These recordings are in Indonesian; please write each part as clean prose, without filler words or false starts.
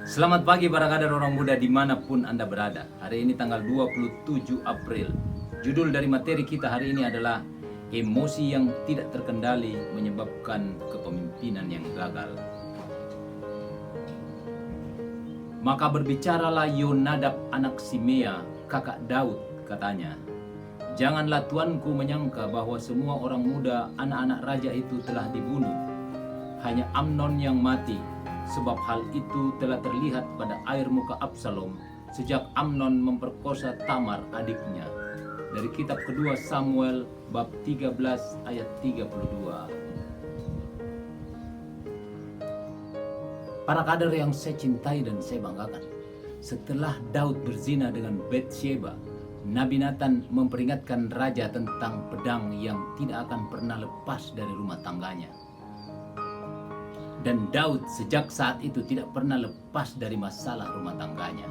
Selamat pagi para kader orang muda dimanapun Anda berada. Hari ini tanggal 27 April. Judul dari materi kita hari ini adalah emosi yang tidak terkendali menyebabkan kepemimpinan yang gagal. Maka berbicaralah Yonadab anak Simea, kakak Daud, katanya, "Janganlah tuanku menyangka bahwa semua orang muda anak-anak raja itu telah dibunuh. Hanya Amnon yang mati. Sebab hal itu telah terlihat pada air muka Absalom sejak Amnon memperkosa Tamar adiknya." Dari kitab kedua Samuel bab 13 ayat 32. Para kader yang saya cintai dan saya banggakan, setelah Daud berzina dengan Batsheba, Nabi Nathan memperingatkan raja tentang pedang yang tidak akan pernah lepas dari rumah tangganya. Dan Daud sejak saat itu tidak pernah lepas dari masalah rumah tangganya.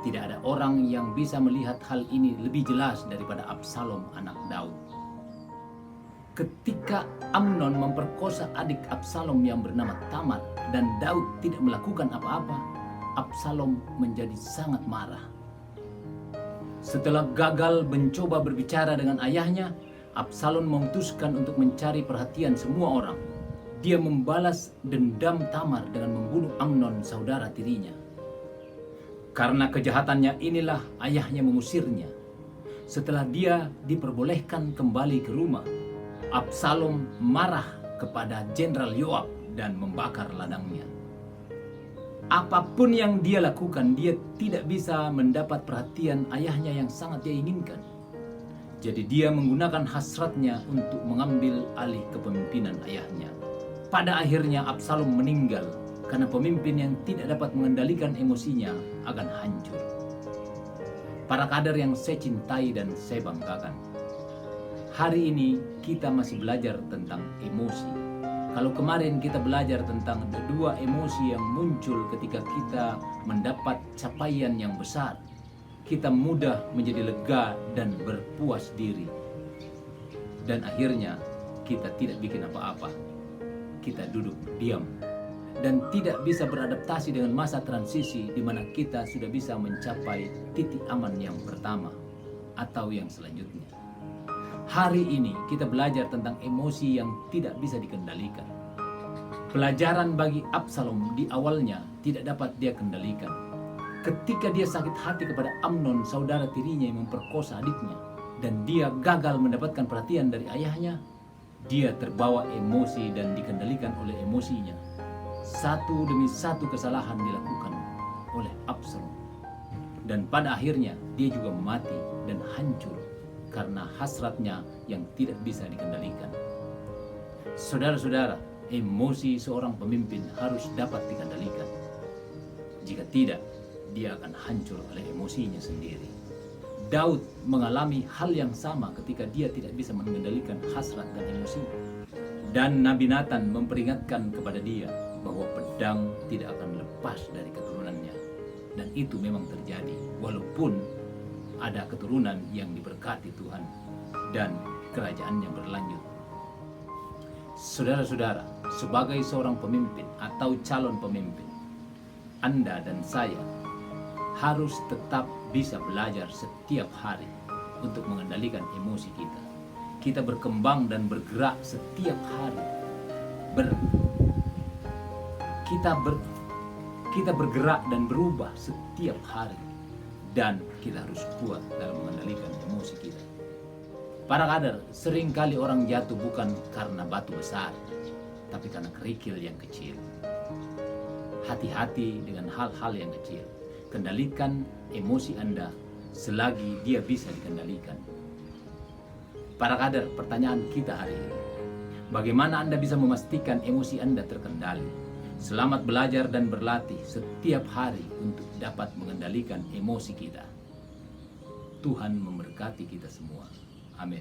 Tidak ada orang yang bisa melihat hal ini lebih jelas daripada Absalom anak Daud. Ketika Amnon memperkosa adik Absalom yang bernama Tamar dan Daud tidak melakukan apa-apa, Absalom menjadi sangat marah. Setelah gagal mencoba berbicara dengan ayahnya, Absalom memutuskan untuk mencari perhatian semua orang. Dia membalas dendam Tamar dengan membunuh Amnon, saudara tirinya. Karena kejahatannya inilah ayahnya mengusirnya. Setelah dia diperbolehkan kembali ke rumah, Absalom marah kepada Jenderal Yoab dan membakar ladangnya. Apapun yang dia lakukan, dia tidak bisa mendapat perhatian ayahnya yang sangat dia inginkan. Jadi dia menggunakan hasratnya untuk mengambil alih kepemimpinan ayahnya. Pada akhirnya Absalom meninggal karena pemimpin yang tidak dapat mengendalikan emosinya akan hancur. Para kader yang saya cintai dan saya banggakan, hari ini kita masih belajar tentang emosi. Kalau kemarin kita belajar tentang dua emosi yang muncul ketika kita mendapat capaian yang besar, kita mudah menjadi lega dan berpuas diri. Dan akhirnya kita tidak bikin apa-apa. Kita duduk diam dan tidak bisa beradaptasi dengan masa transisi di mana kita sudah bisa mencapai titik aman yang pertama atau yang selanjutnya. Hari ini kita belajar tentang emosi yang tidak bisa dikendalikan. Pelajaran bagi Absalom di awalnya tidak dapat dia kendalikan. Ketika dia sakit hati kepada Amnon, saudara tirinya yang memperkosa adiknya, dan dia gagal mendapatkan perhatian dari ayahnya, dia terbawa emosi dan dikendalikan oleh emosinya. Satu demi satu kesalahan dilakukan oleh Absalom. Dan pada akhirnya dia juga mati dan hancur karena hasratnya yang tidak bisa dikendalikan. Saudara-saudara, emosi seorang pemimpin harus dapat dikendalikan. Jika tidak, dia akan hancur oleh emosinya sendiri. Daud mengalami hal yang sama ketika dia tidak bisa mengendalikan hasrat dan emosi. Dan Nabi Nathan memperingatkan kepada dia bahwa pedang tidak akan lepas dari keturunannya. Dan itu memang terjadi, walaupun ada keturunan yang diberkati Tuhan dan kerajaannya berlanjut. Saudara-saudara, sebagai seorang pemimpin atau calon pemimpin, Anda dan saya harus tetap bisa belajar setiap hari untuk mengendalikan emosi kita. Kita berkembang dan bergerak setiap hari. Kita bergerak dan berubah setiap hari. Dan kita harus kuat dalam mengendalikan emosi kita. Para kader, seringkali orang jatuh bukan karena batu besar, tapi karena kerikil yang kecil. Hati-hati dengan hal-hal yang kecil. Kendalikan emosi Anda selagi dia bisa dikendalikan. Para kader, pertanyaan kita hari ini, bagaimana Anda bisa memastikan emosi Anda terkendali? Selamat belajar dan berlatih setiap hari untuk dapat mengendalikan emosi kita. Tuhan memberkati kita semua. Amin.